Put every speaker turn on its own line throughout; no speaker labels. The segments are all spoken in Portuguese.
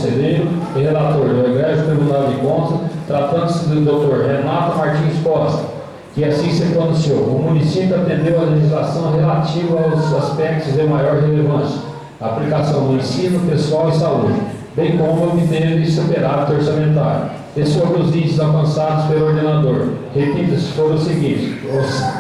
conselheiro e relator do Egrégio Tribunal de Contas, tratando-se do Dr. Renato Martins Costa, que assim se pronunciou. O município atendeu a legislação relativa aos aspectos de maior relevância, aplicação do ensino, pessoal e saúde, bem como obteve superávit orçamentário. E sobre os índices alcançados pelo ordenador, repito, foram os seguintes: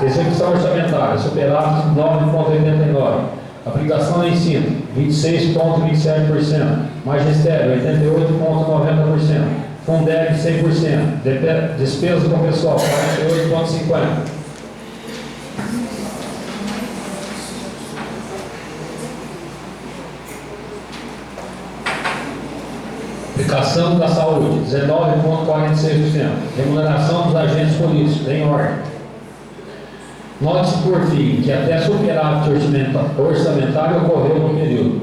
execução orçamentária, superávit 9,89%, aplicação do ensino, 26,27%, magistério, 88,90%, Fundeb, 100%, despesas com pessoal, 48,50%. Aplicação da saúde, 19,46%. Remuneração dos agentes políticos, em ordem. Note-se, por fim, que até superávit orçamentário ocorreu no período.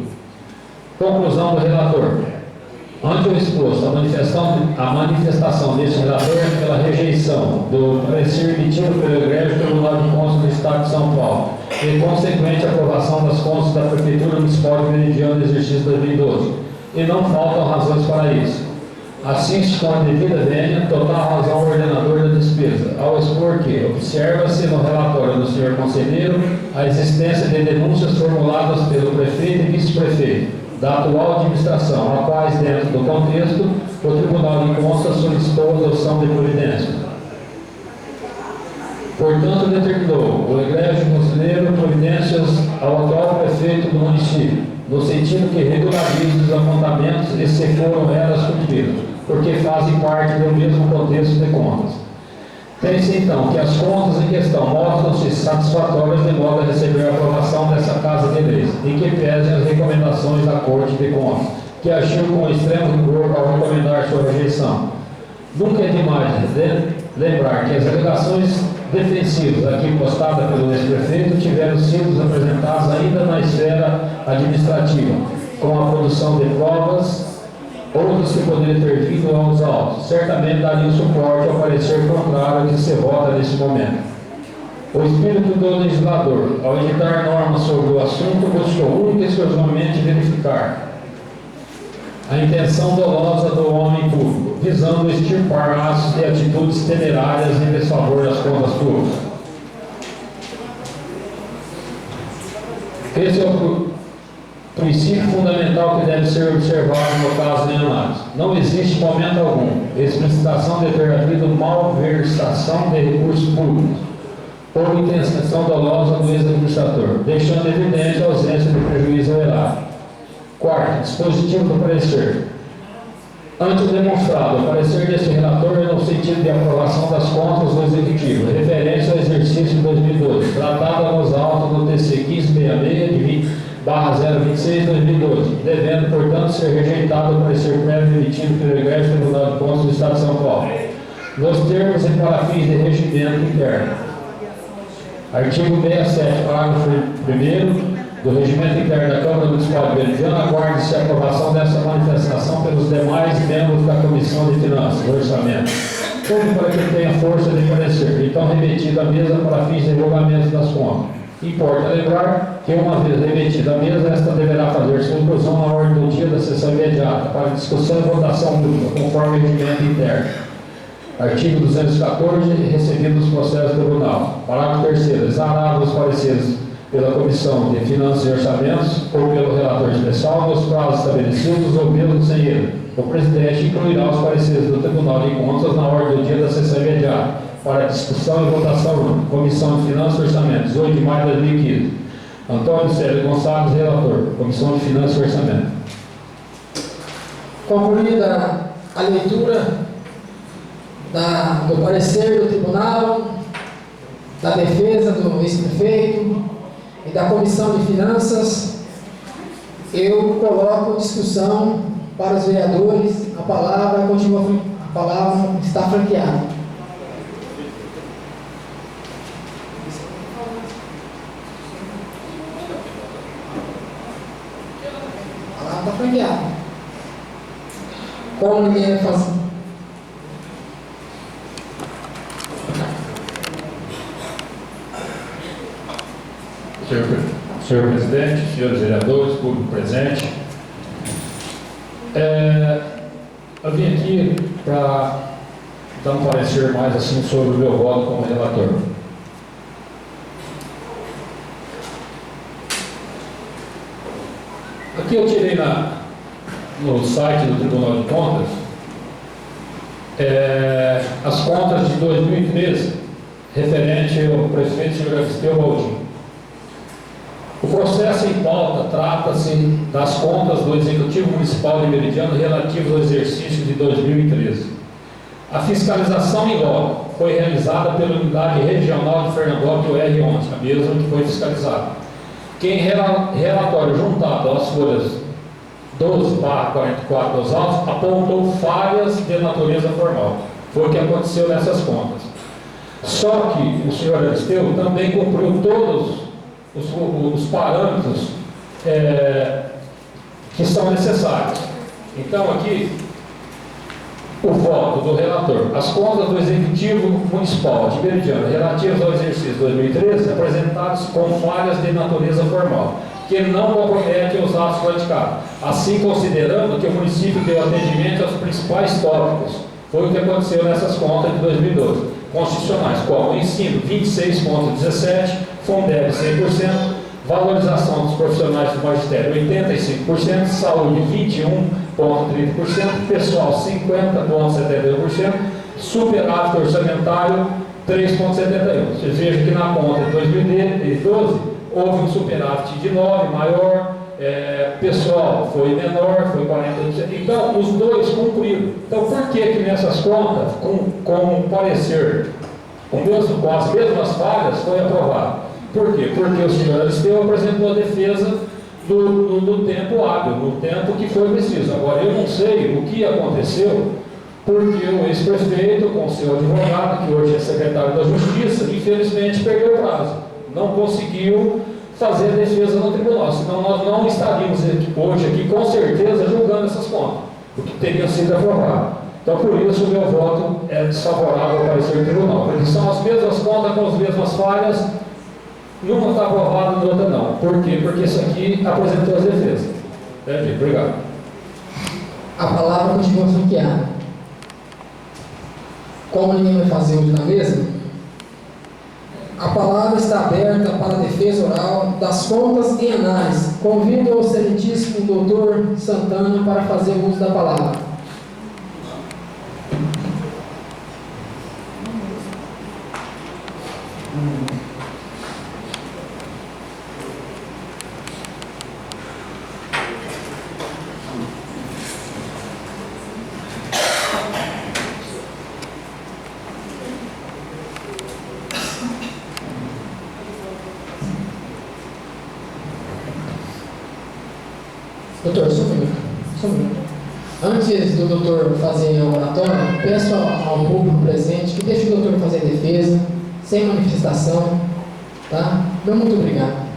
Conclusão do relator. Ante o exposto, a manifestação deste relator é pela rejeição do parecer emitido pelo Egrégio Tribunal de Contas do Estado de São Paulo e consequente aprovação das contas da Prefeitura Municipal de Meridiano do exercício 2012. E não faltam razões para isso. Assim, com a devida vênia, total razão ao ordenador da despesa, ao expor que observa-se no relatório do senhor conselheiro a existência de denúncias formuladas pelo prefeito e vice-prefeito da atual administração, a quais, dentro do contexto, o Tribunal de Contas solicitou a adoção de providência. Portanto, determinou o Egrégio Conselheiro providências ao atual prefeito do município, no sentido que regularize os apontamentos e se foram elas cumpridas, porque fazem parte do mesmo contexto de contas. Pense então que as contas em questão mostram-se satisfatórias de modo a receber a aprovação dessa Casa de Leis, em que pesem as recomendações da Corte de Contas, que agiu com extremo rigor ao recomendar sua rejeição. Nunca é demais lembrar que as alegações defensivas aqui postadas pelo ex-prefeito tiveram sido apresentadas ainda na esfera administrativa, com a produção de provas, outros que poderiam ter vindo aos autos. Certamente dariam suporte ao parecer contrário que se vota nesse momento. O espírito do legislador, ao editar normas sobre o assunto, buscou única e exclusivamente verificar a intenção dolosa do homem público, visando extirpar atos de atitudes temerárias em desfavor das contas públicas. Esse é o princípio fundamental que deve ser observado no caso de análise. Não existe momento algum explicitação de ter havido malversação de recursos públicos ou intenção dolosa do ex-administrador, deixando evidente a ausência de prejuízo ao erário. Quarto, dispositivo do parecer. Ante o demonstrado, o parecer deste relator é no sentido de aprovação das contas do Executivo, referência ao exercício de 2012, tratada nos autos do TC 1566 de 026/2012, devendo, portanto, ser rejeitado o parecer prévio emitido pelo Egrégio Tribunal de Contas do Estado de São Paulo, nos termos e para fins de regimento interno. Artigo 67, parágrafo 1º do Regimento Interno da Câmara Municipal de Meridiano, aguarde-se a aprovação dessa manifestação pelos demais membros da Comissão de Finanças do Orçamento, tudo para que tenha força de parecer, então remetida à mesa para fins de julgamento das contas. Importa lembrar que, uma vez remetida à mesa, esta deverá fazer sua inclusão na ordem do dia da sessão imediata, para discussão e votação mútua, conforme o regimento interno. Artigo 214, recebidos os processos do tribunal. Parágrafo 3º. Exarados os pareceres pela Comissão de Finanças e Orçamentos ou pelo relator especial nos prazos estabelecidos ou mesmo sem ele. O presidente incluirá os pareceres do Tribunal de Contas na ordem do dia da sessão imediata, para discussão e votação. Comissão de Finanças e Orçamentos, 8 de maio de 2015. Antônio Célio Gonçalves, relator. Comissão de Finanças e Orçamento.
Concluída a leitura do parecer do Tribunal, da defesa do ex-prefeito e da Comissão de Finanças, eu coloco em discussão para os vereadores. A palavra está franqueada. A palavra está franqueada. Como ninguém vai fazer?
Senhor presidente, senhores vereadores, público presente, Eu vim aqui para dar um parecer mais assim sobre o meu voto como relator. Aqui eu tirei no site do Tribunal de Contas as contas de 2013 referente ao prefeito senhor Aristeu Baldin. O processo em pauta trata-se das contas do Executivo Municipal de Meridiano relativas ao exercício de 2013. A fiscalização em loco foi realizada pela Unidade Regional de Fernandópolis, R11, a mesma que foi fiscalizada. Quem relatório juntado às folhas 12/44 dos autos apontou falhas de natureza formal. Foi o que aconteceu nessas contas. Só que o senhor Aristeu também cumpriu todos os parâmetros que são necessários. Então aqui o voto do relator. As contas do Executivo Municipal de Meridiano relativas ao exercício 2013 apresentadas com falhas de natureza formal, que não comprometem os atos praticados, assim considerando que o município deu atendimento aos principais tópicos. Foi o que aconteceu nessas contas de 2012. Constitucionais, como ensino 26,17%, Fundeb 100%, valorização dos profissionais do magistério 85%, saúde 21,30%, pessoal 50,71%, superávit orçamentário 3,71%. Vocês vejam que na conta de 2012 houve um superávit de 9%, maior, pessoal foi menor, foi 40%. Então, os dois cumpriram. Então, por que nessas contas, com parecer, com as mesmas falhas, foi aprovado? Por quê? Porque o senhor Aristeu apresentou a defesa do tempo hábil, no tempo que foi preciso. Agora, eu não sei o que aconteceu, porque o ex-prefeito, com o seu advogado, que hoje é secretário da Justiça, infelizmente perdeu o prazo. Não conseguiu fazer a defesa no tribunal, senão nós não estaríamos hoje aqui, com certeza, julgando essas contas, porque teria sido aprovado. Então, por isso, o meu voto é desfavorável ao parecer do tribunal, porque são as mesmas contas com as mesmas falhas, numa está aprovada, na outra não. Por quê? Porque isso aqui apresentou as defesas. Entendi. Obrigado.
A palavra continua franqueada. Como ninguém vai fazer hoje na mesa, a palavra está aberta para a defesa oral das contas em análise. Convido o excelentíssimo doutor Santana para fazer uso da palavra. Doutor, só um minuto. Antes do doutor fazer o oratório, peço ao público presente que deixe o doutor fazer a defesa, sem manifestação, tá? Muito obrigado.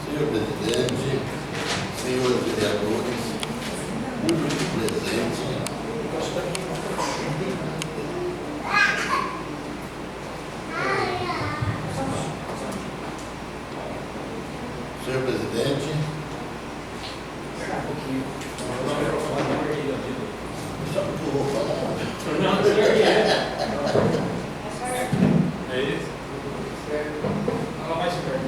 Senhor presidente, senhores vereadores, público presente, senhor presidente, só que eu vou falar.
É isso? Fala mais perto.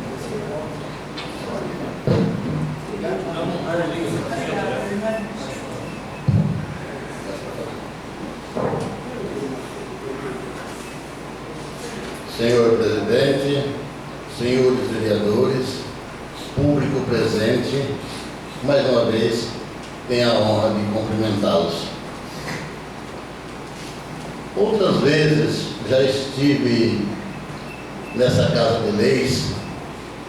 Senhor presidente, senhores vereadores, público presente, mais uma vez tenho a honra de cumprimentá-los. Outras vezes já estive nessa Casa de Leis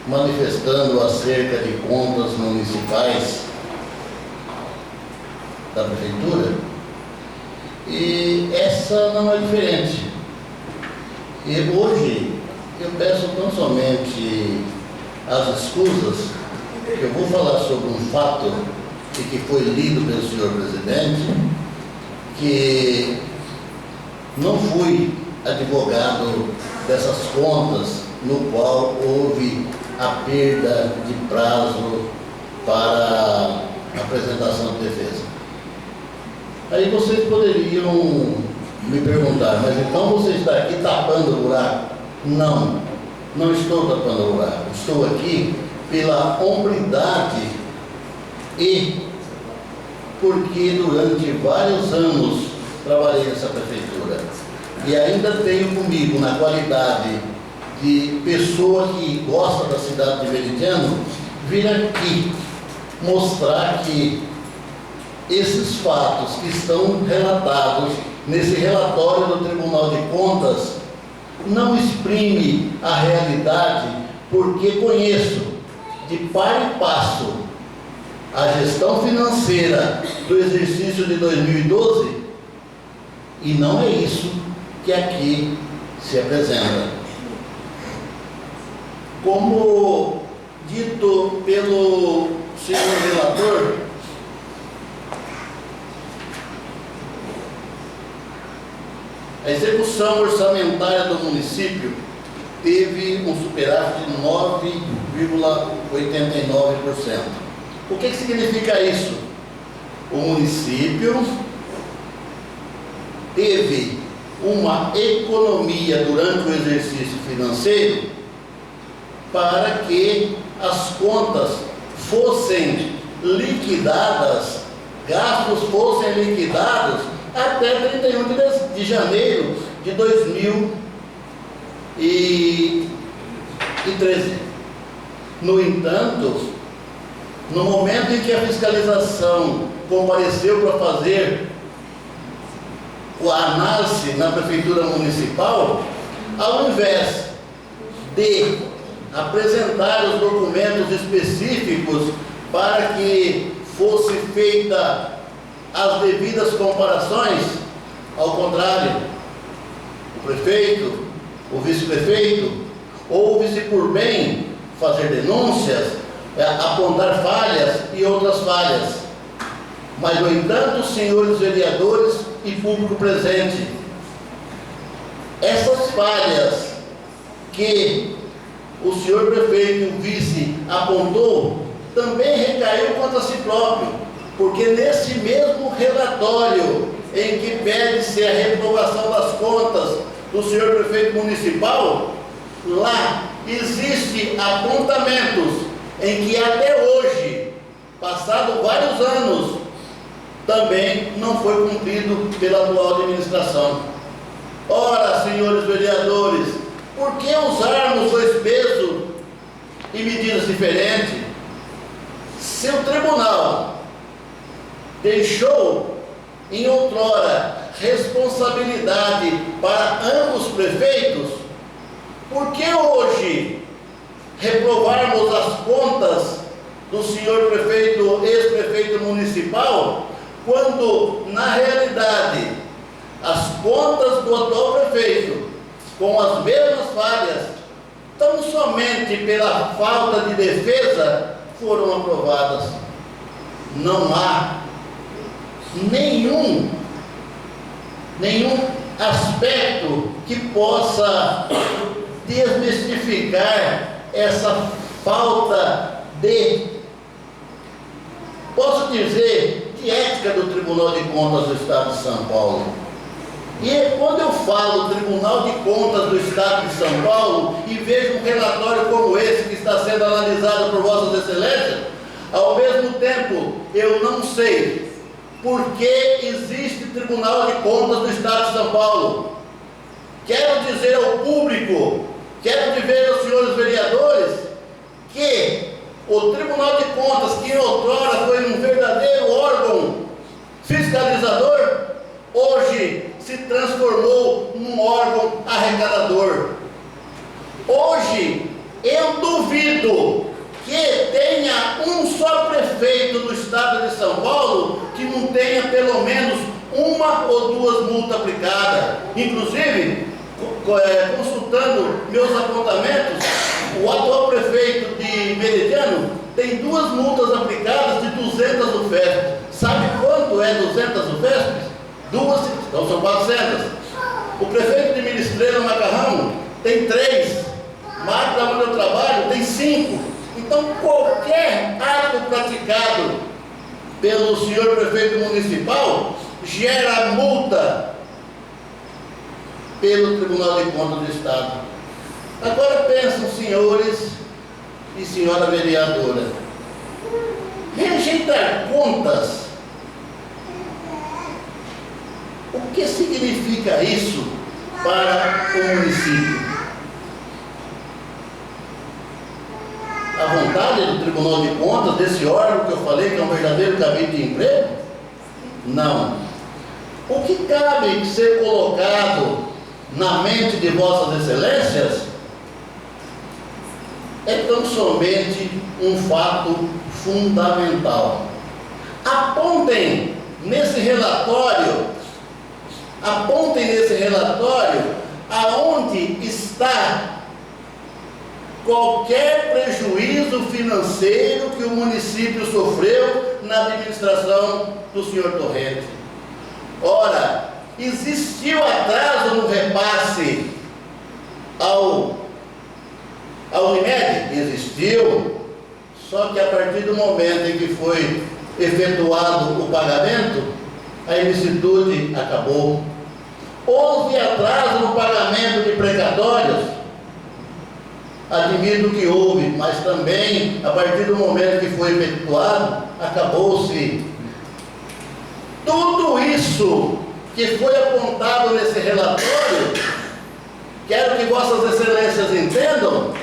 manifestando acerca de contas municipais da Prefeitura, e essa não é diferente. E hoje eu peço tão somente as escusas, que eu vou falar sobre um fato que foi lido pelo senhor presidente, que não fui advogado dessas contas no qual houve a perda de prazo para a apresentação de defesa. Aí vocês poderiam me perguntar, mas então você está aqui tapando o buraco? Não, não estou tapando o buraco. Estou aqui pela hombridade e porque durante vários anos trabalhei nessa prefeitura e ainda tenho comigo, na qualidade de pessoa que gosta da cidade de Meridiano, vir aqui mostrar que esses fatos que estão relatados nesse relatório do Tribunal de Contas não exprime a realidade, porque conheço de par e passo a gestão financeira do exercício de 2012 e não é isso que aqui se apresenta. Como dito pelo senhor relator, a execução orçamentária do município teve um superávit de 9,89%. O que significa isso? O município teve uma economia durante o exercício financeiro para que as contas fossem liquidadas, gastos fossem liquidados até 31 de janeiro de 2013. No entanto, no momento em que a fiscalização compareceu para fazer a análise na Prefeitura Municipal, ao invés de apresentar os documentos específicos para que fosse feita as devidas comparações, ao contrário, o prefeito, o vice-prefeito, ouve-se por bem fazer denúncias, apontar falhas e outras falhas. Mas, no entanto, senhores vereadores e público presente, essas falhas que o senhor prefeito e o vice apontou, também recaiu contra si próprio, porque nesse mesmo relatório em que pede-se a reprovação das contas do senhor prefeito municipal, lá existem apontamentos em que até hoje, passado vários anos, também não foi cumprido pela atual administração. Ora, senhores vereadores, por que usarmos dois pesos e medidas diferentes? Se o tribunal deixou em outrora responsabilidade para ambos os prefeitos, por que hoje reprovarmos as contas do senhor prefeito, ex-prefeito municipal, quando na realidade as contas do atual prefeito, com as mesmas falhas, tão somente pela falta de defesa, foram aprovadas? Não há nenhum aspecto que possa desmistificar essa falta de, posso dizer, de ética do Tribunal de Contas do Estado de São Paulo. E quando eu falo Tribunal de Contas do Estado de São Paulo e vejo um relatório como esse que está sendo analisado por Vossas Excelências, ao mesmo tempo eu não sei por que existe Tribunal de Contas do Estado de São Paulo. Quero dizer ao público, quero dizer aos senhores vereadores, que o Tribunal de Contas, que outrora foi um verdadeiro órgão fiscalizador, hoje se transformou num órgão arrecadador. Hoje, eu duvido que tenha um só prefeito do estado de São Paulo que não tenha pelo menos uma ou duas multas aplicadas. Inclusive, consultando meus apontamentos, o atual prefeito de Meridiano tem 2 multas aplicadas de 200 UFESP. Sabe quanto é 200 UFESP? 2, então são 400. O prefeito de Ministreira Macarrão tem 3. Marca, onde eu trabalho, tem 5. Então, qualquer ato praticado pelo senhor prefeito municipal gera multa pelo Tribunal de Contas do Estado. Agora pensam, senhores e senhora vereadora, rejeitar contas, o que significa isso para o município? A vontade do Tribunal de Contas, desse órgão que eu falei, que é um verdadeiro cabide de emprego? Não. O que cabe ser colocado na mente de vossas excelências é tão somente um fato fundamental. Apontem nesse relatório aonde está qualquer prejuízo financeiro que o município sofreu na administração do senhor Torrente. Ora, existiu atraso no repasse ao Unimed? Existiu, só que a partir do momento em que foi efetuado o pagamento, a ilicitude acabou. Houve atraso no pagamento de precatórios? Admito que houve, mas também, a partir do momento que foi efetuado, acabou-se. Tudo isso que foi apontado nesse relatório, quero que vossas excelências entendam,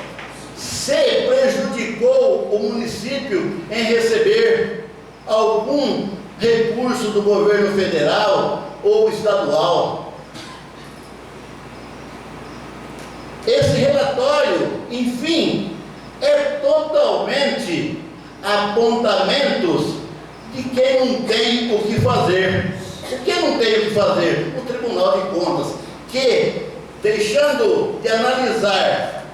se prejudicou o município em receber algum recurso do governo federal ou estadual. Esse relatório, enfim, é totalmente apontamentos de quem não tem o que fazer. O que não tem o que fazer? O Tribunal de Contas, que, deixando de analisar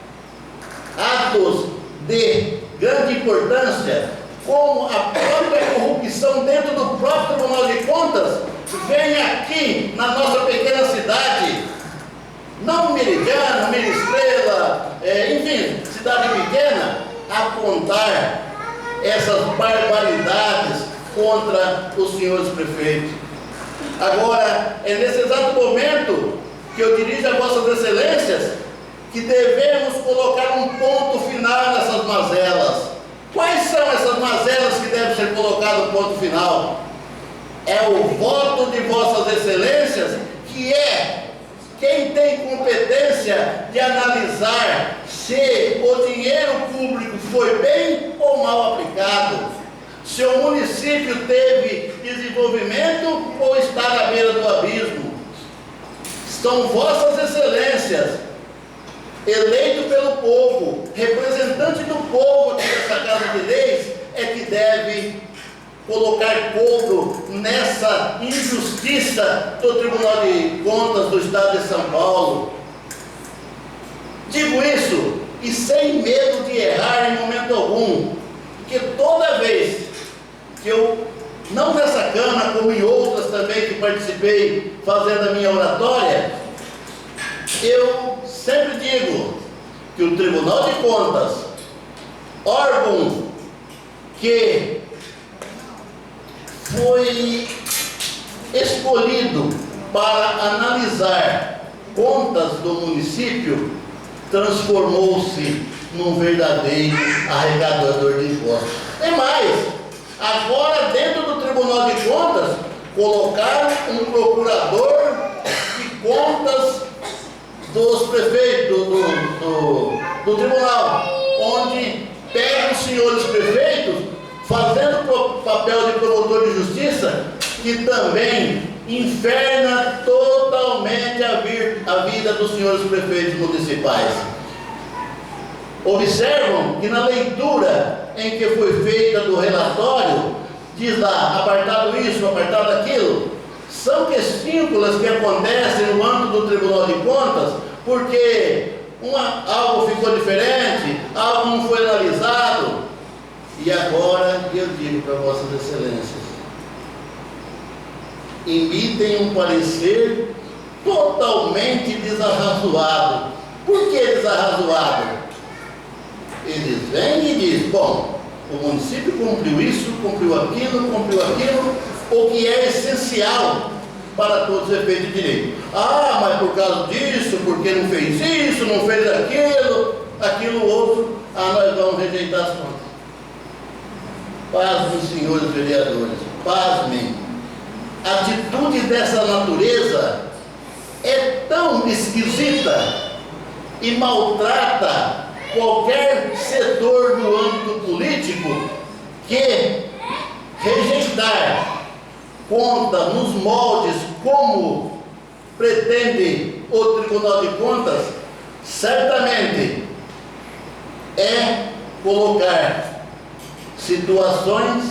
atos de grande importância, como a própria corrupção dentro do próprio Tribunal de Contas, vem aqui na nossa pequena cidade, não Meridiana, Meristrela, enfim, cidade pequena, apontar essas barbaridades contra os senhores prefeitos. Agora, é nesse exato momento que eu dirijo a vossas excelências que devemos colocar um ponto final nessas mazelas. Quais são essas mazelas que devem ser colocadas no ponto final? É o voto de vossas excelências, que é quem tem competência de analisar se o dinheiro público foi bem ou mal aplicado, se o município teve desenvolvimento ou está na beira do abismo. São vossas excelências, eleito pelo povo, representante do povo aqui nessa Casa de Leis, é que deve colocar cobro nessa injustiça do Tribunal de Contas do Estado de São Paulo. Digo isso e sem medo de errar em momento algum, porque toda vez que eu, não nessa Câmara, como em outras também que participei fazendo a minha oratória, eu sempre digo que o Tribunal de Contas, órgão que foi escolhido para analisar contas do município, transformou-se num verdadeiro arrecadador de impostos. É mais, agora dentro do Tribunal de Contas, colocaram um procurador de contas dos prefeitos do tribunal, onde pega os senhores prefeitos fazendo o papel de promotor de justiça, que também inferna totalmente a vida dos senhores prefeitos municipais. Observam que na leitura em que foi feita do relatório, diz lá, apartado isso, apartado aquilo, são questínculas que acontecem no âmbito do Tribunal de Contas, porque algo ficou diferente, algo não foi analisado. E agora eu digo para vossas excelências, emitem um parecer totalmente desarrazoado. Por que desarrazoado? Eles vêm e dizem, bom, o município cumpriu isso, cumpriu aquilo, o que é essencial para todos os efeitos de direito. Ah, mas por causa disso, porque não fez isso, não fez aquilo outro, nós vamos rejeitar as contas. Pasmem, senhores vereadores, pasmem. A atitude dessa natureza é tão esquisita e maltrata qualquer setor do âmbito político que rejeitar conta nos moldes como pretende o Tribunal de Contas, certamente é colocar situações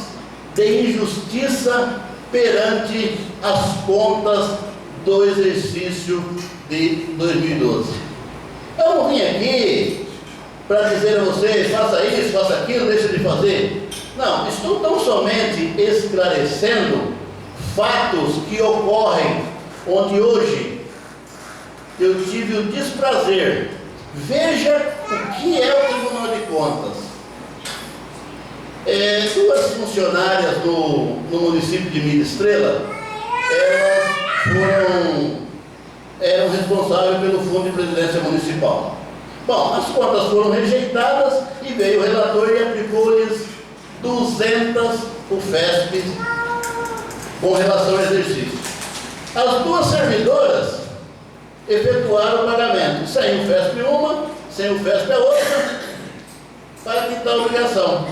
de injustiça perante as contas do exercício de 2012. Eu não vim aqui para dizer a vocês, faça isso, faça aquilo, deixa de fazer. Não, estou tão somente esclarecendo fatos que ocorrem, onde hoje eu tive o desprazer. Veja o que é o Tribunal de Contas. Duas funcionárias no município de Mira Estrela, eram responsáveis pelo Fundo de Previdência Municipal. Bom, as contas foram rejeitadas e veio o relator e aplicou-lhes 200 UFESP com relação ao exercício. As duas servidoras efetuaram o pagamento, sem UFESP uma, sem UFESP a outra, para quitar a obrigação.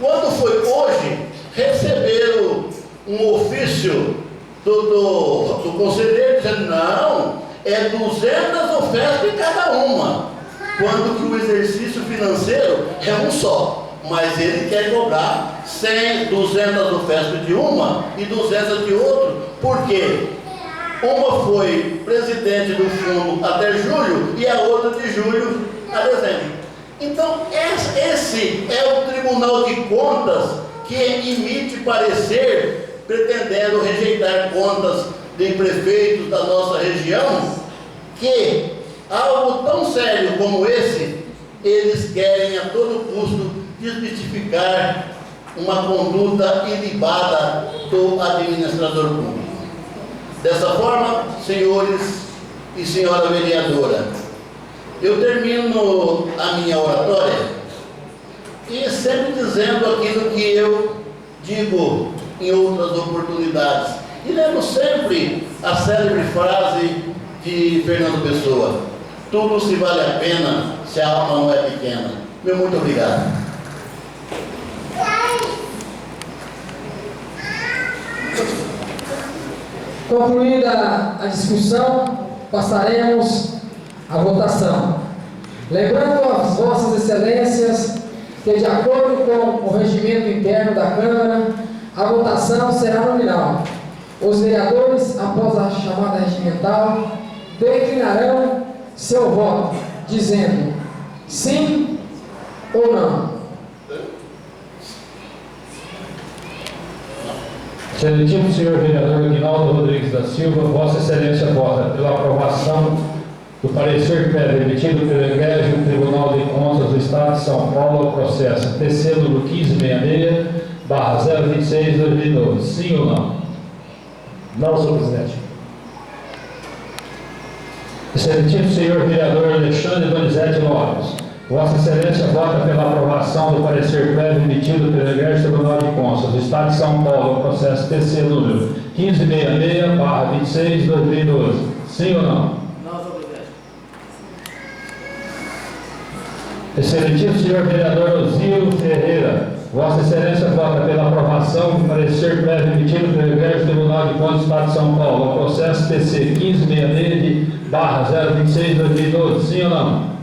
Quando foi hoje, receberam um ofício do conselheiro dizendo, não, é 200 UFESP cada uma, quando que o exercício financeiro é um só, mas ele quer cobrar 100, 200 UFESP de uma e 200 de outro. Por quê? Uma foi presidente do fundo até julho e a outra de julho a dezembro. Então, esse é o Tribunal de Contas que emite parecer pretendendo rejeitar contas de prefeitos da nossa região, que algo tão sério como esse, eles querem a todo custo desmistificar uma conduta ilibada do administrador público. Dessa forma, senhores e senhora vereadora, eu termino a minha oratória e sempre dizendo aquilo que eu digo em outras oportunidades. E lembro sempre a célebre frase de Fernando Pessoa: tudo se vale a pena se a alma não é pequena. Meu muito obrigado.
Concluída a discussão, passaremos à votação. Lembrando às vossas excelências que, de acordo com o regimento interno da Câmara, a votação será nominal. Os vereadores, após a chamada regimental, declinarão seu voto, dizendo sim ou não.
Excelentíssimo senhor vereador Aguinaldo Rodrigues da Silva, Vossa Excelência vota pela aprovação do parecer prévio emitido pelo Egrégio Tribunal de Contas do Estado de São Paulo ao processo TC número 1566/026/2012. Sim ou não?
Não, senhor presidente.
Excelentíssimo senhor vereador Alexandre Donizete Lopes, Vossa Excelência vota pela aprovação do parecer prévio emitido pelo Egrégio Tribunal de Contas do Estado de São Paulo ao processo TC número 1566/26/2012. Sim ou não?
Não, senhor presidente.
Excelentíssimo senhor vereador Osílio Ferreira, Vossa Excelência vota pela aprovação do parecer prévio emitido pelo Egrégio Tribunal de Contas do Estado de São Paulo ao processo TC 1566/026/2012. Sim ou não?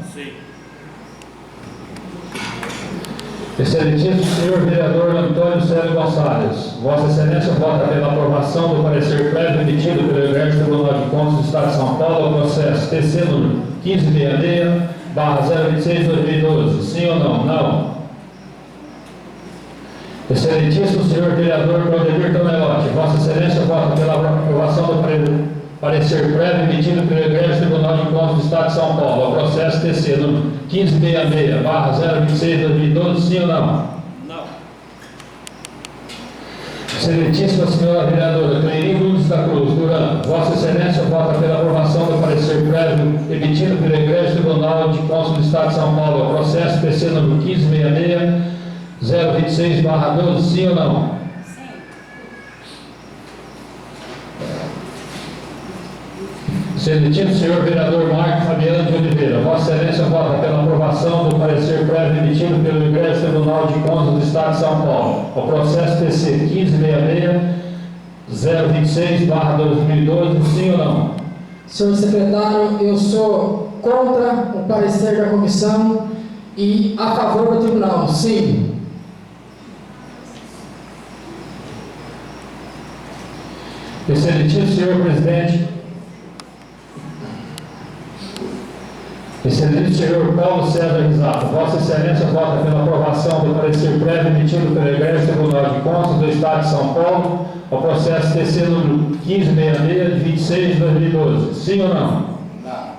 Excelentíssimo senhor vereador Antônio Célio Gonçalves, Vossa Excelência vota pela aprovação do parecer prévio emitido pelo Egrégio Tribunal de Contas do Estado de São Paulo ao processo TC número 1566/026/2012. Sim ou não? Não. Excelentíssimo senhor vereador Claudemir Tomelotti, Vossa Excelência vota pela aprovação do parecer parecer prévio emitido pelo Egrégio Tribunal de Contas do Estado de São Paulo, ao processo TC número 1566/026/2012, sim ou não?
Não.
Excelentíssima senhora vereadora Cleirinho Lourdes da Cruz Duran, Vossa Excelência vota pela aprovação do parecer prévio emitido pelo Egrégio Tribunal de Contas do Estado de São Paulo, ao processo TC número 1566/026/12, sim ou não? Excelentíssimo senhor vereador Marco Fabiano de Oliveira, Vossa Excelência vota pela aprovação do parecer prévio emitido pelo Egrégio Tribunal de Contas do Estado de São Paulo, ao processo TC 1566/026/2012, sim ou não?
Senhor secretário, eu sou contra o parecer da comissão e a favor do tribunal, sim.
Excelentíssimo senhor presidente, excelente senhor Paulo César Risato, Vossa Excelência vota pela aprovação do parecer prévio emitido pelo Egrégio Tribunal de Contas do Estado de São Paulo, ao processo TC número 1566/26/2012, sim ou não?
Não.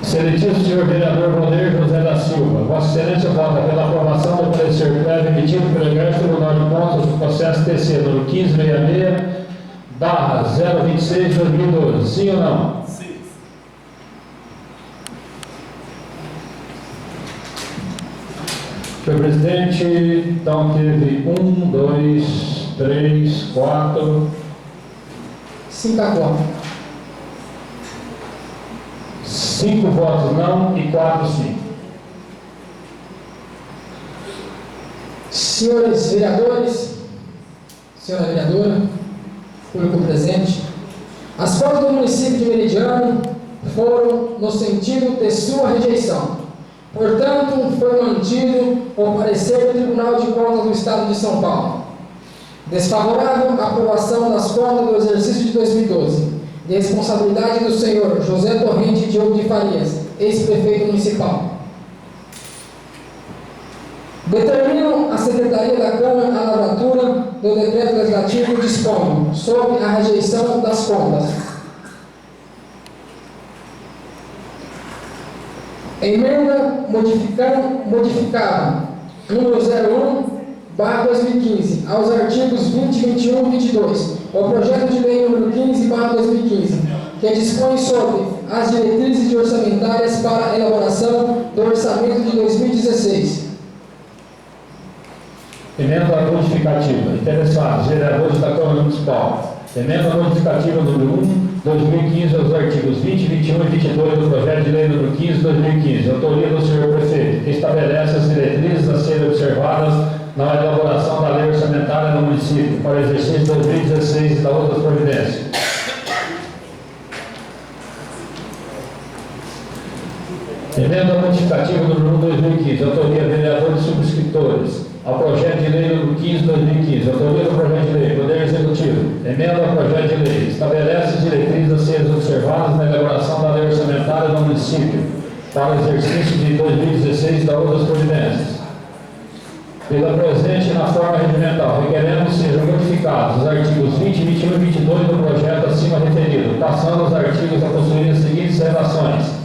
Excelentíssimo senhor vereador Valdir José da Silva, Vossa Excelência vota pela aprovação do parecer prévio emitido pelo Egrégio Tribunal de Contas do processo TC número 1566/026/2012, sim ou não?
Sim.
Senhor presidente, então teve 1, 2, 3, 4,
5 a 4.
5 votos não e 4 sim.
Senhores vereadores, senhora vereadora, público presente, as contas do município de Meridiano foram no sentido de sua rejeição. Portanto, foi mantido o parecer do Tribunal de Contas do Estado de São Paulo. Desfavorável à aprovação das contas do exercício de 2012, de responsabilidade do senhor José Torrente Diogo de Farias, ex-prefeito municipal. Determino a Secretaria da Câmara a lavratura do decreto legislativo dispondo sobre a rejeição das contas. Emenda modificada número 01/2015 aos artigos 20, 21 e 22, o projeto de lei número 15/2015, que dispõe sobre as diretrizes orçamentárias para a elaboração do orçamento de 2016.
Emenda modificativa. Interessados, vereadores da Câmara Municipal. Emenda modificativa número 1/2015 aos artigos 20, 21 e 22 do projeto de lei número 15/2015. Autoria do senhor prefeito, que estabelece as diretrizes a serem observadas na elaboração da lei orçamentária no município para o exercício de 2016 e da outras providências. Emenda modificativa número 1/2015. Autoria vereadores e subscritores. Ao projeto de lei número 15/2015, autoria do projeto de lei, Poder Executivo, emenda ao projeto de lei, estabelece as diretrizes a serem observadas na elaboração da lei orçamentária do município para o exercício de 2016 e da outras providências. Pela presente na forma regimental, requeremos que sejam modificados os artigos 20, 21 e 22 do projeto acima referido, passando os artigos a possuir as seguintes redações.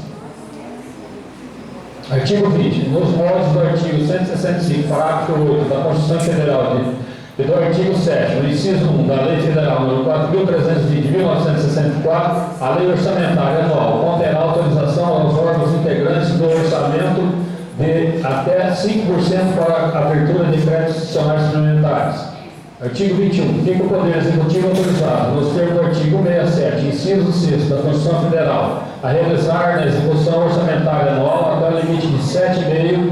Artigo 20. Nos moldes do artigo 165, parágrafo 8 da Constituição Federal e do artigo 7, no inciso 1 da Lei Federal nº 4.320 de 1964, a Lei Orçamentária Anual conterá autorização aos órgãos integrantes do orçamento de até 5% para a abertura de créditos institucionais suplementares. Artigo 21. Fica o Poder Executivo autorizado, nos termos do artigo 67, inciso 6 da Constituição Federal, a realizar na execução orçamentária anual até o limite de 7,5%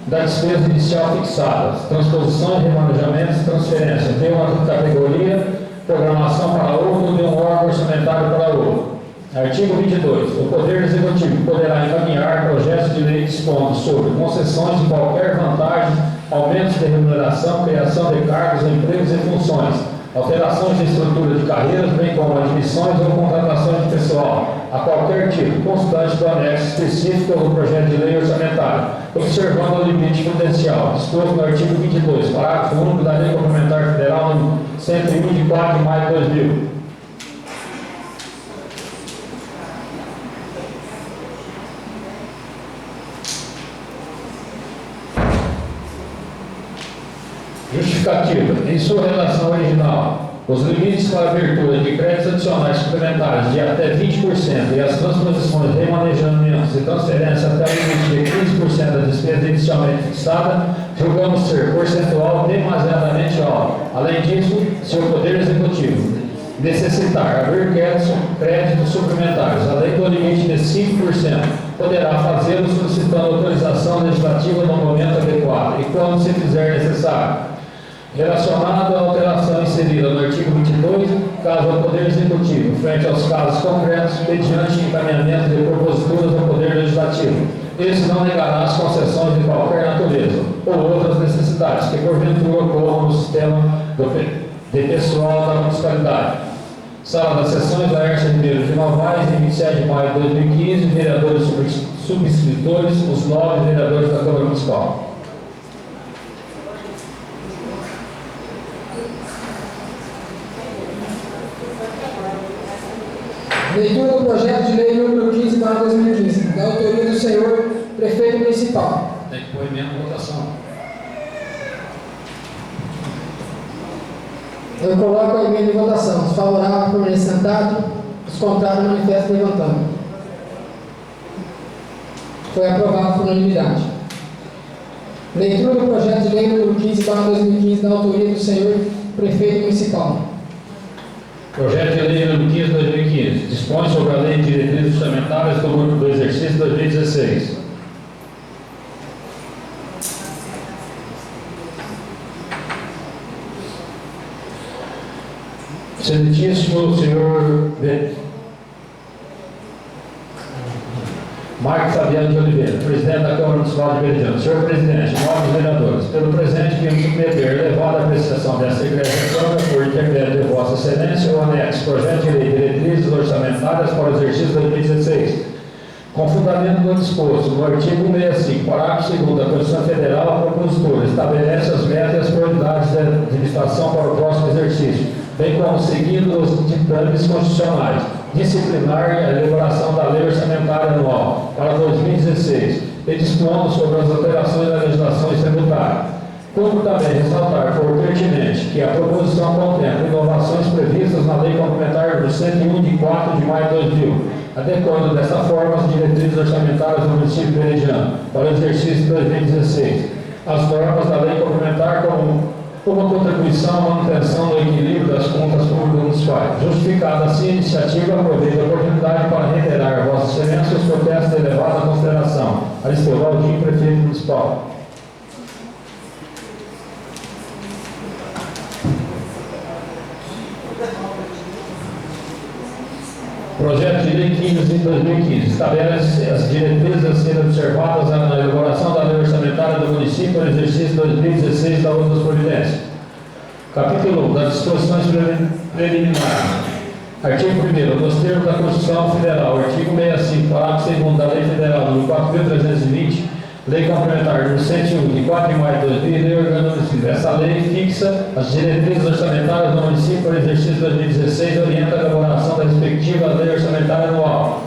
da despesa inicial fixada, transposição e remanejamentos, transferência de uma categoria, programação para outro, de um órgão orçamentário para outro. Artigo 22. O Poder Executivo poderá encaminhar projetos de lei dispondo sobre concessões de qualquer vantagem, aumentos de remuneração, criação de cargos, empregos e funções, alterações de estrutura de carreiras, bem como admissões ou contratações de pessoal, a qualquer tipo, constante do anexo específico do projeto de lei orçamentária, observando o limite prudencial, disposto no artigo 22, parágrafo único da Lei Complementar Federal número 101 de 4 de maio de 2000. Justificativa. Em sua redação original, os limites para a abertura de créditos adicionais suplementares de até 20% e as transposições, remanejamentos e transferências até o limite de 15% da despesa inicialmente fixada, julgamos ser percentual demasiadamente alto. Além disso, se o Poder Executivo necessitar abrir créditos suplementares, além do limite de 5%, poderá fazê-lo solicitando autorização legislativa no momento adequado e quando se fizer necessário. Relacionado à alteração inserida no artigo 22, caso ao Poder Executivo, frente aos casos concretos, mediante encaminhamento de proposituras ao Poder Legislativo, esse não negará as concessões de qualquer natureza ou outras necessidades que porventura ocorram no sistema de pessoal da municipalidade. Sala das Sessões, Laércio Ribeiro de Novaes, em 27 de maio de 2015, vereadores subscritores, os 9 vereadores da Câmara Municipal.
Leitura do projeto de lei número 15/2015, da autoria do senhor prefeito municipal.
Tem depoimento e votação.
Eu coloco a emenda em votação. Os favoráveis permanecem sentados, os contrários manifestam levantando. Foi aprovado por unanimidade. Leitura do projeto de lei número 15/2015, da autoria do senhor prefeito municipal.
Projeto de lei número 15/2015 dispõe sobre a lei de diretrizes orçamentárias do exercício 2016. Excelentíssimo senhor Marco Fabiano de Oliveira, presidente da Câmara Municipal de Veridiana. Senhor presidente, nobres vereadores, pelo presente viemos submeter elevada apreciação dessa igreja Câmara por intermédio de Vossa Excelência o anexo projeto de lei diretrizes orçamentárias para o exercício 2016. Com fundamento no disposto no artigo 65, parágrafo 2º da Constituição Federal, a propositura estabelece as metas e as prioridades da administração para o próximo exercício, bem como seguindo os ditames constitucionais, disciplinar a elaboração da Lei Orçamentária Anual para 2016 e dispondo sobre as alterações da legislação tributária. Como também ressaltar for pertinente que a proposição contempla inovações previstas na Lei Complementar número 101 de 4 de maio de 2000, adequando dessa forma as diretrizes orçamentárias do município de Veridiana para o exercício 2016, as normas da Lei Complementar como contribuição à manutenção do equilíbrio das contas públicas municipais. Justificada assim a iniciativa, aproveito a oportunidade para reiterar a Vossa Excelência os protestos de elevada consideração. Aristeu Valdinho, prefeito municipal. Projeto de Lei 15/2015 estabelece as diretrizes a serem observadas na elaboração da Lei Orçamentária do município para o exercício 2016 da outras providências. Capítulo 1 das disposições preliminares. Artigo 1º. Nos termos da Constituição Federal, artigo 65, parágrafo 2º da Lei Federal número 4.320, Lei Complementar número 101 de 4 de maio de 2000, Lei Orgânica do Município. Essa lei fixa as diretrizes orçamentárias do município para o exercício 2016 e orienta a elaboração da respectiva Lei Orçamentária Anual.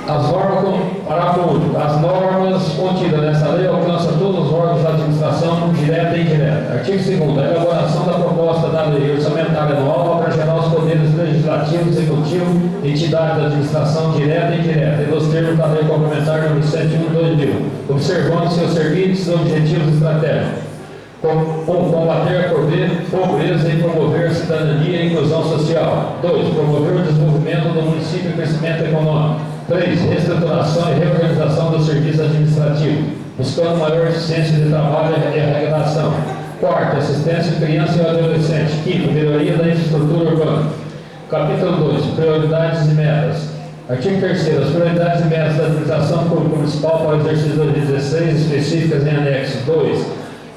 As normas contidas nessa lei alcançam todos os órgãos da administração, direta e indireta. Artigo 2º. A elaboração da proposta da lei orçamentária anual abrangerá os poderes legislativo, executivo, entidades da administração direta e indireta, e nos termos da lei complementar número 101/2000, observando seus serviços e objetivos estratégicos. Combater a pobreza e promover a cidadania e inclusão social. 2. Promover o desenvolvimento do município e crescimento econômico. 3. Reestruturação e reorganização do serviço administrativo, buscando maior eficiência de trabalho e arrecadação. 4. Assistência à criança e ao adolescente. 5. Melhoria da infraestrutura urbana. Capítulo 2. Prioridades e metas. Artigo 3º. As prioridades e metas da administração pública municipal para o exercício 2016, específicas em anexo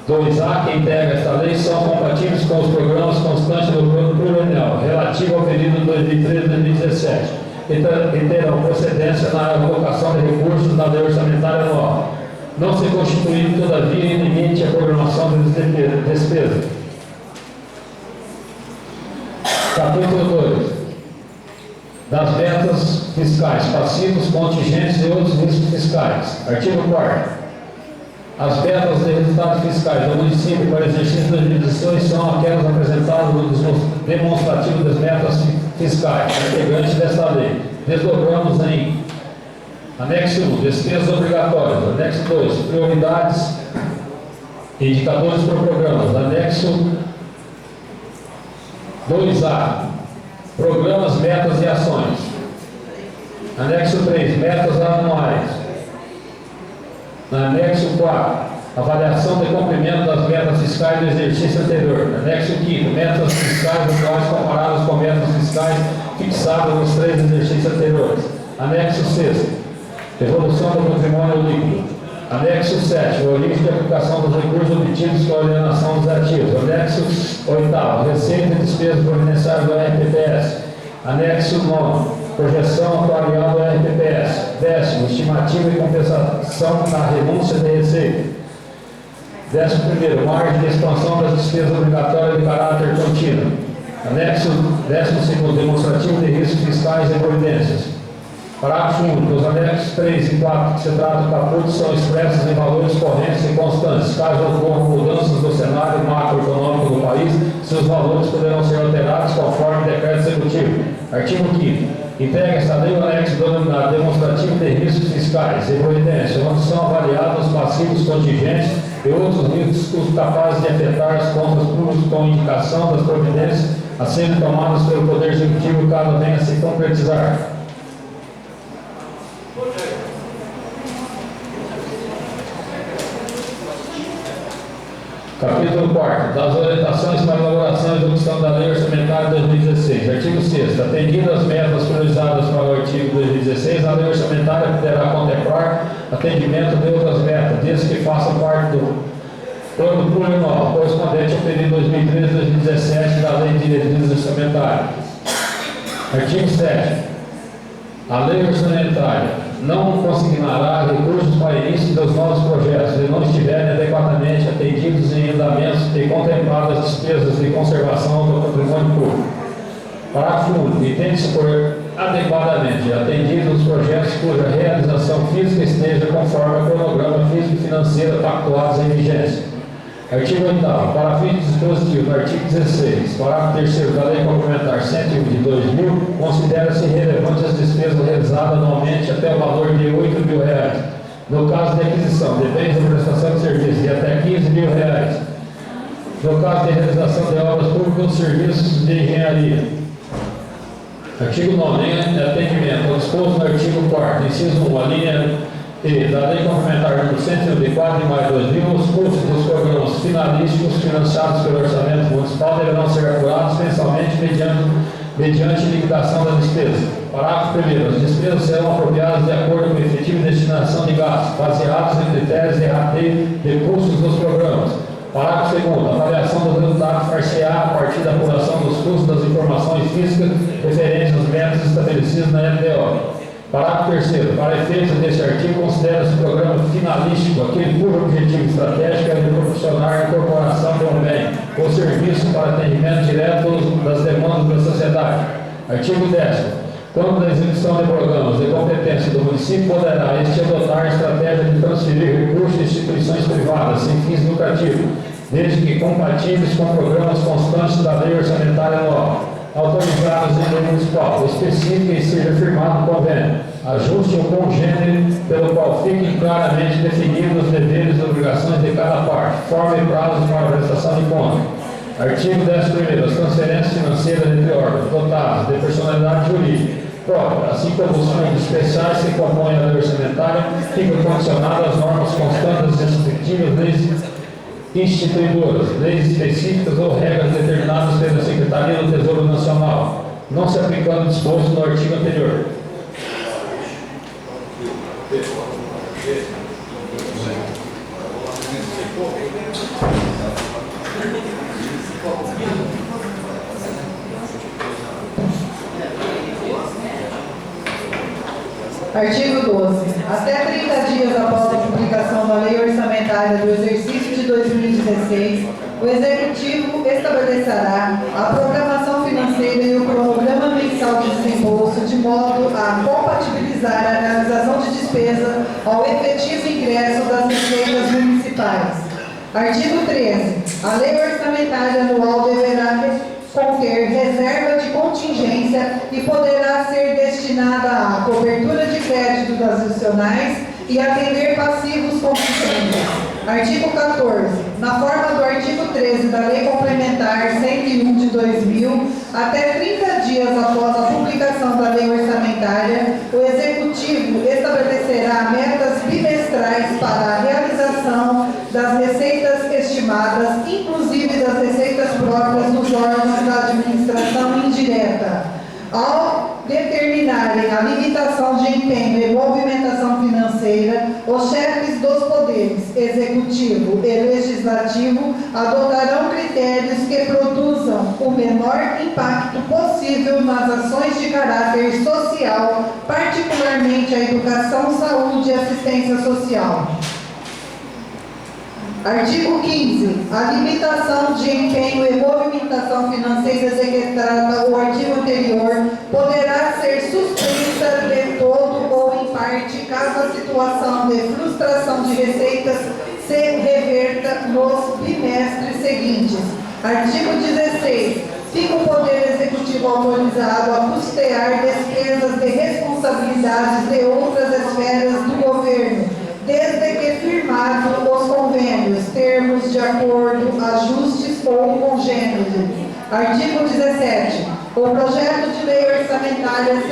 2A, que integra esta lei, são compatíveis com os programas constantes do plano plurianual relativo ao período 2013-2017 e terão procedência na alocação de recursos na lei orçamentária anual, não se constituindo, todavia, em limite a programação de despesa. Capítulo 2. Das metas fiscais, passivos, contingentes e outros riscos fiscais. Artigo 4º. As metas de resultados fiscais do município para exercício 2016 são aquelas apresentadas no demonstrativo das metas fiscais, integrantes desta lei. Desdobramos em anexo 1, despesas obrigatórias. Anexo 2, prioridades e indicadores por programas. Anexo 2A, programas, metas e ações. Anexo 3, metas anuais. Anexo 4, avaliação de cumprimento das metas fiscais do exercício anterior. Anexo 5, metas fiscais atuais comparadas com metas fiscais fixadas nos 3 exercícios anteriores. Anexo 6, evolução do patrimônio líquido. Anexo 7, origem de aplicação dos recursos obtidos com a alienação dos ativos. Anexo 8, receita e despesas providenciais do RPPS. Anexo 9, projeção atuarial do RPPS. 10º, estimativa e compensação da renúncia de receita. 11º, margem de expansão das despesas obrigatórias de caráter contínuo. Anexo 12º, demonstrativo de riscos fiscais e providências. Parágrafo único. Os anexos 3 e 4 que se trata do caput são expressos em valores correntes e constantes. Caso ocorram mudanças do cenário macroeconômico do país, seus valores poderão ser alterados conforme decreto executivo. Artigo 5º. Integra esta lei o anexo denominado demonstrativo de riscos fiscais e providência, onde são avaliados os passivos contingentes e outros riscos capazes de afetar as contas públicas com indicação das providências a serem tomadas pelo Poder Executivo caso venha a se concretizar. Capítulo 4. Das orientações para a elaboração e execução da Lei Orçamentária de 2016. Artigo 6º. Atendidas as metas priorizadas para o artigo 2016, a Lei Orçamentária poderá contemplar atendimento de outras metas, desde que façam parte do plano plurianual correspondente ao período 2013-2017 da Lei de Diretrizes Orçamentárias. Artigo 7º. A Lei Orçamentária não consignará recursos para início dos novos projetos se não estiverem adequadamente atendidos em andamentos e contempladas as despesas de conservação do patrimônio público. Parágrafo único. Entende-se por adequadamente atendidos os projetos cuja realização física esteja conforme o cronograma físico e financeiro pactuados em vigência. Artigo 8º. Para fins dispositivos do artigo 16, parágrafo 3º da Lei Complementar 101 de 2000, considera-se relevante as despesas realizadas anualmente até o valor de R$ 8.000, no caso de aquisição de bens ou prestação de serviços, e até R$ 15.000, no caso de realização de obras públicas ou serviços de engenharia. Artigo 9. Em atendimento ao disposto no artigo 4º, inciso 1, a linha E da Lei Complementar número 101 de 4 de maio de 2000, os custos dos programas finalísticos financiados pelo orçamento municipal deverão ser apurados mensalmente mediante liquidação da despesa. Parágrafo 1º. As despesas serão apropriadas de acordo com a efetiva destinação de gastos, baseados em critérios de rateio de custos dos programas. Parágrafo 2º. A avaliação dos resultados far-se-á a partir da apuração dos custos das informações físicas referentes às metas estabelecidas na LDO. Parágrafo 3º. Para efeitos deste artigo, considera-se o programa finalístico aquele cujo objetivo estratégico é de proporcionar a incorporação de um bem ou serviço para atendimento direto das demandas da sociedade. Artigo 10º. Quando da execução de programas de competência do município, poderá este adotar a estratégia de transferir recursos de instituições privadas sem fins lucrativos, desde que compatíveis com programas constantes da Lei Orçamentária Anual, autorizados em lei municipal específica e seja firmado convênio, ajuste ou congênere pelo qual fiquem claramente definidos os deveres e obrigações de cada parte, forma e prazos para a prestação de contas. Artigo 11º. As transferências financeiras entre órgãos dotados de personalidade jurídica própria, assim como os fundos especiais que compõem a lei orçamentária, ficam condicionadas às normas constantes das respectivas leis instituidoras, leis específicas ou regras determinadas pela Secretaria do Tesouro Nacional, não se aplicando o disposto no artigo anterior.
Artigo 12. Até 30 dias após a publicação da Lei Orçamentária do exercício de 2016, o Executivo estabelecerá a programação financeira e o cronograma mensal de desembolso de modo a compatibilizar a realização de despesa ao efetivo ingresso das receitas municipais. Artigo 13. A Lei Orçamentária Anual deverá conter reserva de contingência e poderá ser destinada à cobertura de crédito das nacionais e atender passivos contingentes. Artigo 14. Na forma do artigo 13 da Lei Complementar 101 de 2000, até 30 dias após a publicação da Lei Orçamentária, o Executivo estabelecerá metas bimestrais para a realização das receitas estimadas, inclusive das receitas próprias dos órgãos da administração indireta. Ao determinarem a limitação de empenho e movimentação financeira, os chefes dos poderes executivo e legislativo adotarão critérios que produzam o menor impacto possível nas ações de caráter social, particularmente a educação, saúde e assistência social. Artigo 15. A limitação de empenho e movimentação financeira executada o artigo anterior poderá ser suspensa de todo ou em parte, caso a situação de frustração de receitas se reverta nos bimestres seguintes. Artigo 16. Fica o Poder Executivo autorizado a custear despesas de responsabilidades de outras esferas do governo, desde que firmado os convênios, termos de acordo, ajustes ou congêneres. Artigo 17. O projeto de lei orçamentária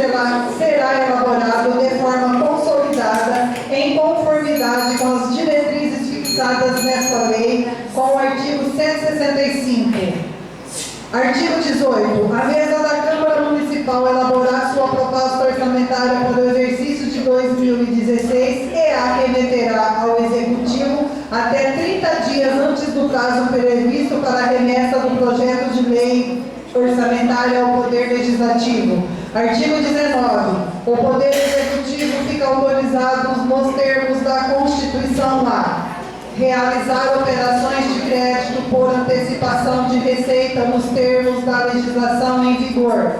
será elaborado de forma consolidada, em conformidade com as diretrizes fixadas nesta lei, com o artigo 165. Artigo 18. A mesa da Câmara Municipal elaborar sua proposta orçamentária para o exercício de 2016 e a remeterá ao Executivo até 30 dias antes do prazo previsto para a remessa do projeto de lei orçamentária ao Poder Legislativo. Artigo 19. O Poder Executivo fica autorizado nos termos da Constituição a realizar operações de crédito por antecipação de receita nos termos da legislação em vigor.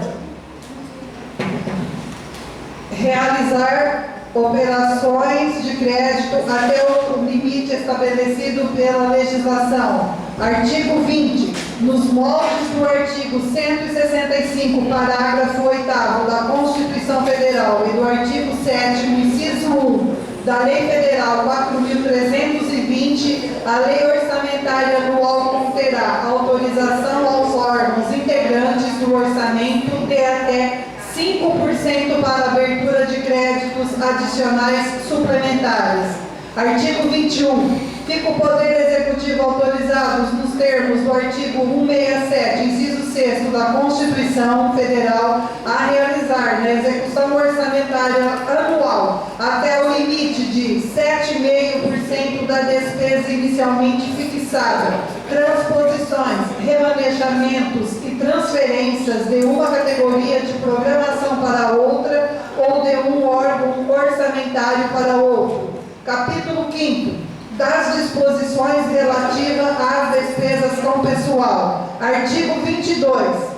Realizar operações de crédito até o limite estabelecido pela legislação. Artigo 20. Nos moldes do artigo 165, parágrafo 8º da Constituição Federal e do artigo 7º, inciso 1, da Lei Federal 4.320, a Lei Orçamentária Anual conterá autorização aos órgãos integrantes do orçamento de até 5% para abertura de créditos adicionais suplementares. Artigo 21. Fica o Poder Executivo autorizado, nos termos do artigo 167, inciso 6º da Constituição Federal, a realizar na execução orçamentária anual até o limite de 7,5% da despesa inicialmente fixada, transposições, remanejamentos e transferências de uma categoria de programação para outra ou de um órgão orçamentário para outro. Capítulo 5º. Das disposições relativas às despesas com pessoal. Artigo 22.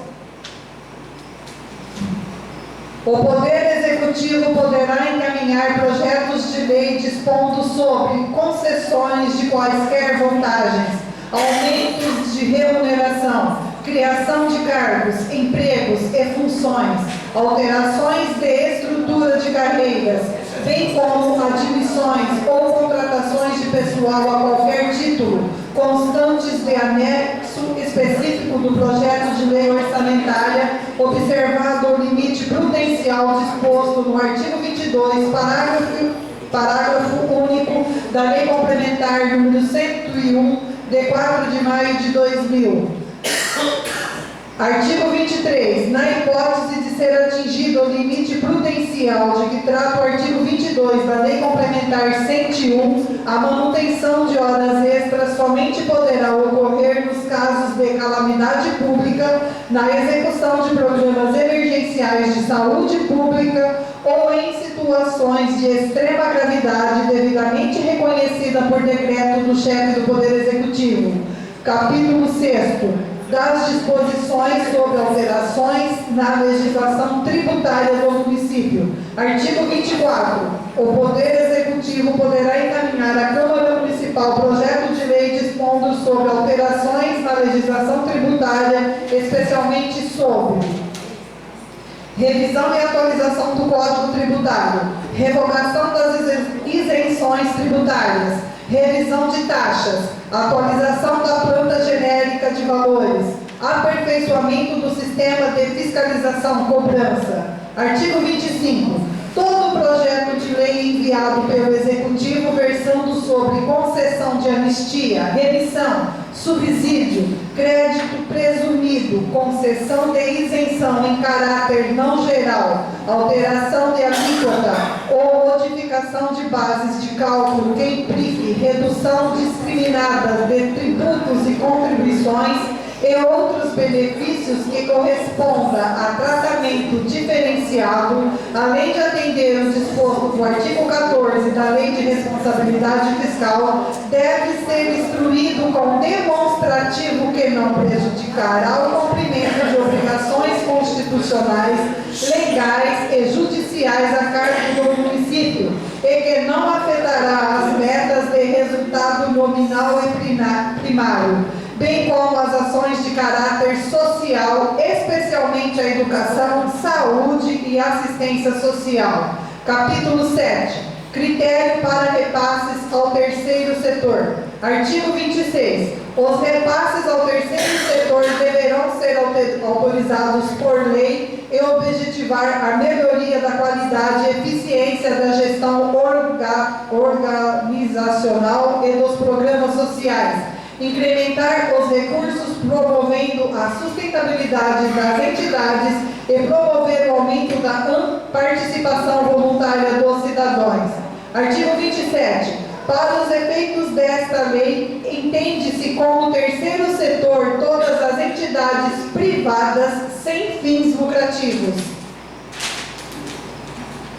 O Poder Executivo poderá encaminhar projetos de lei dispondo sobre concessões de quaisquer vantagens, aumentos de remuneração, criação de cargos, empregos e funções, alterações de estrutura de carreiras, bem como admissões ou contratações de pessoal a qualquer título, constantes de anexo específico do projeto de lei orçamentária, observado o limite prudencial disposto no artigo 22, parágrafo único da Lei Complementar número 101, de 4 de maio de 2000. Artigo 23. Na hipótese de ser atingido o limite prudencial de que trata o artigo 22 da Lei Complementar 101, a manutenção de horas extras somente poderá ocorrer nos casos de calamidade pública, na execução de programas emergenciais de saúde pública ou em situações situações de extrema gravidade devidamente reconhecida por decreto do chefe do Poder Executivo. Capítulo 6º das disposições sobre alterações na legislação tributária do município. Artigo 24. O Poder Executivo poderá encaminhar à Câmara Municipal projeto de lei dispondo sobre alterações na legislação tributária, especialmente sobre revisão e atualização do Código Tributário, revogação das isenções tributárias, revisão de taxas, atualização da planta genérica de valores, aperfeiçoamento do sistema de fiscalização cobrança. Artigo 25. Todo projeto de lei enviado pelo Executivo versando sobre concessão de anistia, remissão, subsídio, crédito presumido, concessão de isenção em caráter não geral, alteração de alíquota ou modificação de bases de cálculo que implique redução discriminada de tributos e contribuições e outros benefícios que corresponda a tratamento diferenciado, além de atender o disposto do artigo 14 da Lei de Responsabilidade Fiscal, deve ser instruído com demonstrativo que não prejudicará o cumprimento de obrigações constitucionais, legais e judiciais a cargo do município e que não afetará as metas de resultado nominal e primário, bem como as ações de caráter social, especialmente a educação, saúde e assistência social. Capítulo 7. Critério para repasses ao terceiro setor. Artigo 26. Os repasses ao terceiro setor deverão ser autorizados por lei e objetivar a melhoria da qualidade e eficiência da gestão organizacional e dos programas sociais, incrementar os recursos promovendo a sustentabilidade das entidades e promover o aumento da participação voluntária dos cidadãos. Artigo 27. Para os efeitos desta lei, entende-se como terceiro setor todas as entidades privadas sem fins lucrativos.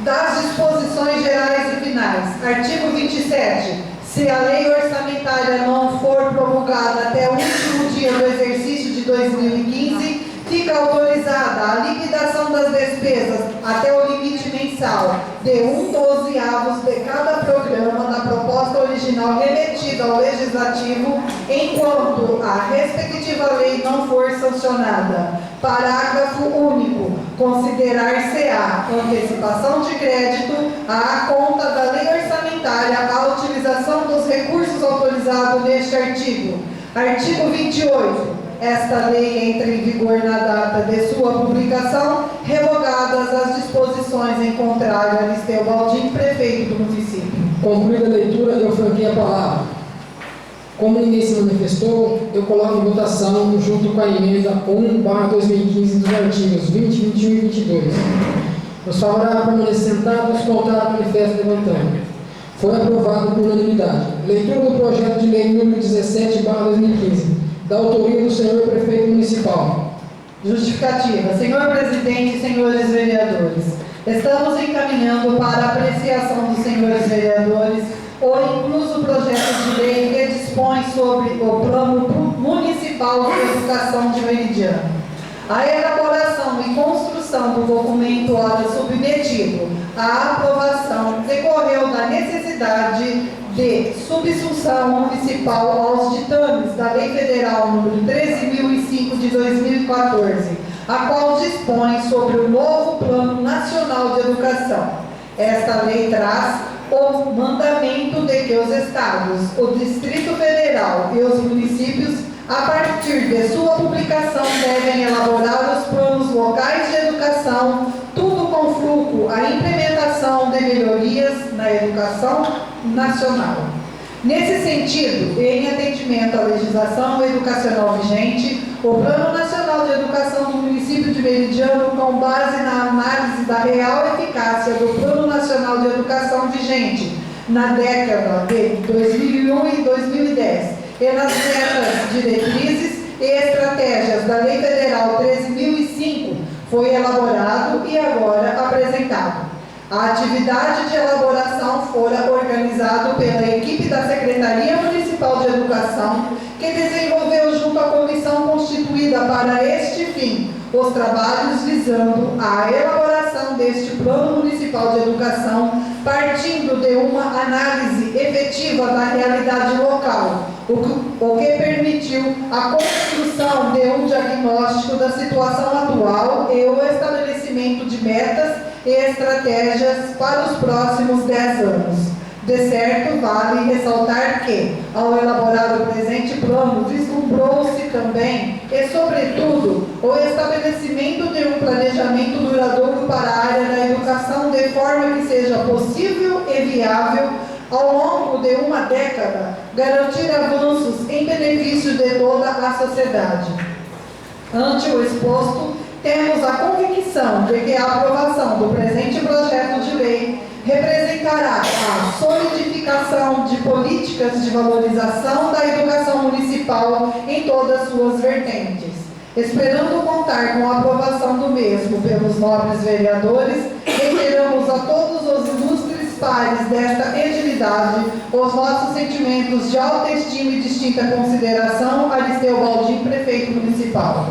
Das disposições gerais e finais. Artigo 27. Se a lei orçamentária não for promulgada até o último dia do exercício de 2015, fica autorizada a liquidação das despesas até o limite mensal de 1/12 de cada programa da proposta original remetida ao Legislativo, enquanto a respectiva lei não for sancionada. Parágrafo único. Considerar-se-á antecipação de crédito à conta da lei orçamentária a utilização dos recursos autorizados neste artigo. Artigo 28. Esta lei entra em vigor na data de sua publicação, revogadas as disposições em contrário a Aristeu Baldin, prefeito do município.
Concluída a leitura, eu franquei a palavra. Como ninguém se manifestou, eu coloco em votação, junto com a emenda 1/2015 dos artigos 20, 21 e 22. Os favoráveis permanecem sentados, contrário manifesto levantando. Foi aprovado por unanimidade. Leitura do projeto de lei número 17/2015, da autoria do senhor prefeito municipal.
Justificativa. Senhor presidente e senhores vereadores, estamos encaminhando para a apreciação dos senhores vereadores o incluso projeto de lei que dispõe sobre o Plano Municipal de Educação de Meridiano. A elaboração e construção do documento ora submetido à aprovação decorreu da necessidade de subsunção municipal aos ditames da Lei Federal nº 13.005 de 2014, a qual dispõe sobre o novo Plano Nacional de Educação. Esta lei traz o mandamento de que os estados, o Distrito Federal e os municípios, a partir de sua publicação, devem elaborar os planos locais de educação, tudo com foco à implementação de melhorias na educação nacional. Nesse sentido, em atendimento à legislação educacional vigente, o Plano Nacional de Educação do município de Meridiano, com base na análise da real eficácia do Plano Nacional de Educação vigente na década de 2001 e 2010 e nas metas, diretrizes e estratégias da Lei Federal 13.005, foi elaborado e agora apresentado. A atividade de elaboração fora organizada pela equipe da Secretaria Municipal de Educação, que desenvolveu junto à comissão constituída para este fim os trabalhos visando a elaboração deste Plano Municipal de Educação, partindo de uma análise efetiva da realidade local, o que permitiu a construção de um diagnóstico da situação atual e o estabelecimento de metas e estratégias para os próximos 10 anos. De certo, vale ressaltar que, ao elaborar o presente plano, vislumbrou-se também e, sobretudo, o estabelecimento de um planejamento duradouro para a área da educação, de forma que seja possível e viável, ao longo de uma década, garantir avanços em benefício de toda a sociedade. Ante o exposto, temos a convicção de que a aprovação do presente projeto de lei representará a solidificação de políticas de valorização da educação municipal em todas suas vertentes. Esperando contar com a aprovação do mesmo pelos nobres vereadores, reiteramos a todos os ilustres pares desta edilidade os nossos sentimentos de autoestima e distinta consideração. Aristeu Baldin, prefeito municipal.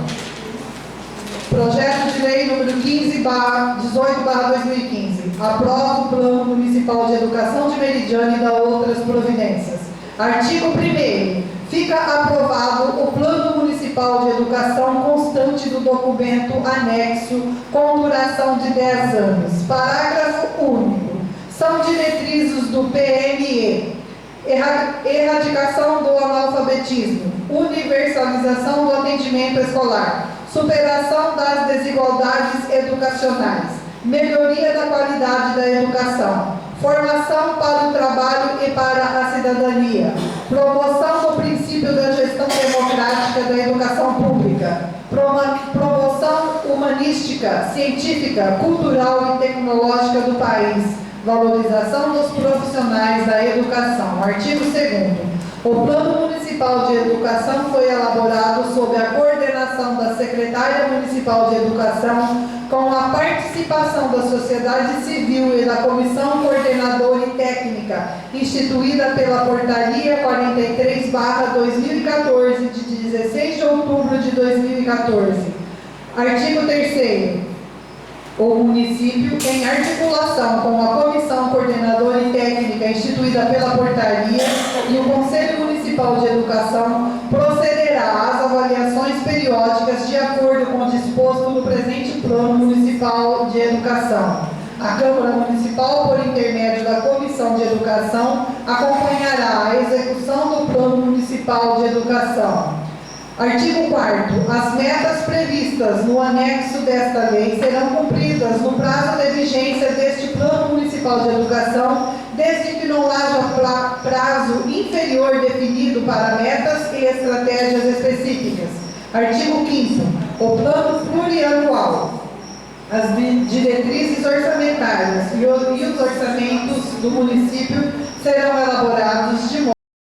Projeto de lei número 18/2015. Aprova o Plano Municipal de Educação de Meridiana e dá outras providências. Artigo 1º. Fica aprovado o Plano Municipal de Educação constante do documento anexo com duração de 10 anos. Parágrafo único. São diretrizes do PME: erradicação do analfabetismo, universalização do atendimento escolar, superação das desigualdades educacionais, melhoria da qualidade da educação, formação para o trabalho e para a cidadania, promoção do princípio da gestão democrática da educação pública, promoção humanística, científica, cultural e tecnológica do país, valorização dos profissionais da educação. Artigo 2º. O Plano Municipal de Educação foi elaborado sob a coordenação da Secretária Municipal de Educação, com a participação da sociedade civil e da Comissão Coordenadora e Técnica, instituída pela Portaria 43/2014, de 16 de outubro de 2014. Artigo 3º. O município, em articulação com a Comissão Coordenadora e Técnica instituída pela Portaria e o Conselho Municipal de Educação, procederá às avaliações periódicas de acordo com o disposto no presente Plano Municipal de Educação. A Câmara Municipal, por intermédio da Comissão de Educação, acompanhará a execução do Plano Municipal de Educação. Artigo 4º. As metas previstas no anexo desta lei serão cumpridas no prazo de vigência deste Plano Municipal de Educação, desde que não haja prazo inferior definido para metas e estratégias específicas. Artigo 5º. O plano plurianual, as diretrizes orçamentárias e os orçamentos do município serão elaborados de modo